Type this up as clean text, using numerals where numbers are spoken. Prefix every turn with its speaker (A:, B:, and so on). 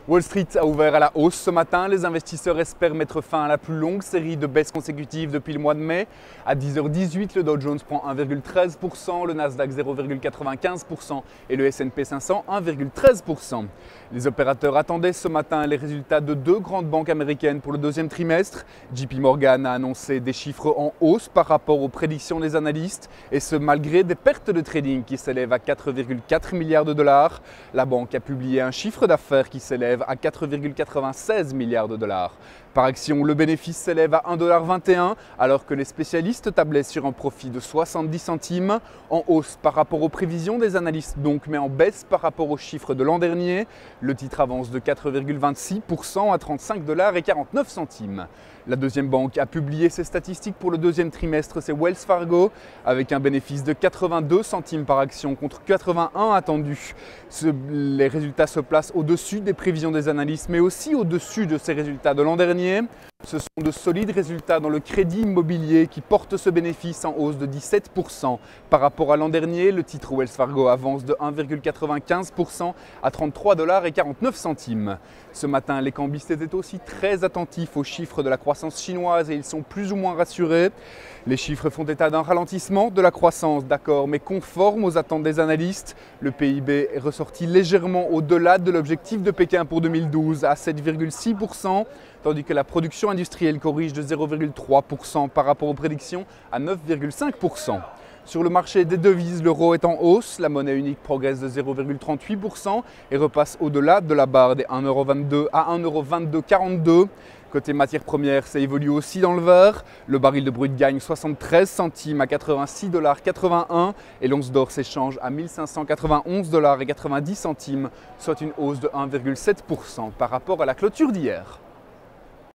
A: Wall Street a ouvert à la hausse ce matin. Les investisseurs espèrent mettre fin à la plus longue série de baisses consécutives depuis le mois de mai. À 10h18, le Dow Jones prend 1,13%, le Nasdaq 0,95% et le S&P 500 1,13%. Les opérateurs attendaient ce matin les résultats de deux grandes banques américaines pour le deuxième trimestre. JP Morgan a annoncé des chiffres en hausse par rapport aux prédictions des analystes, et ce malgré des pertes de trading qui s'élèvent à 4,4 milliards de dollars. La banque a publié un chiffre d'affaires qui s'élève à 4,96 milliards de dollars. Par action, le bénéfice s'élève à 1,21 $, alors que les spécialistes tablaient sur un profit de 70 centimes, en hausse par rapport aux prévisions des analystes donc, mais en baisse par rapport aux chiffres de l'an dernier. Le titre avance de 4,26% à 35,49 $. La deuxième banque a publié ses statistiques pour le deuxième trimestre, c'est Wells Fargo, avec un bénéfice de 82 centimes par action contre 81 attendus. Les résultats se placent au-dessus des prévisions des analystes, mais aussi au-dessus de ces résultats de l'an dernier. Ce sont de solides résultats dans le crédit immobilier qui portent ce bénéfice en hausse de 17%. Par rapport à l'an dernier, le titre Wells Fargo avance de 1,95% à 33,49 $. Ce matin, les cambistes étaient aussi très attentifs aux chiffres de la croissance chinoise et ils sont plus ou moins rassurés. Les chiffres font état d'un ralentissement de la croissance, d'accord, mais conforme aux attentes des analystes. Le PIB est ressorti légèrement au-delà de l'objectif de Pékin pour 2012 à 7,6%, tandis que la production industrielle corrige de 0,3% par rapport aux prédictions à 9,5%. Sur le marché des devises, l'euro est en hausse, la monnaie unique progresse de 0,38% et repasse au-delà de la barre des 1,22 € à 1,2242 €. Côté matières premières, ça évolue aussi dans le vert. Le baril de brut gagne 73 centimes à 86,81 $ et l'once d'or s'échange à 1591,90 $, soit une hausse de 1,7% par rapport à la clôture d'hier.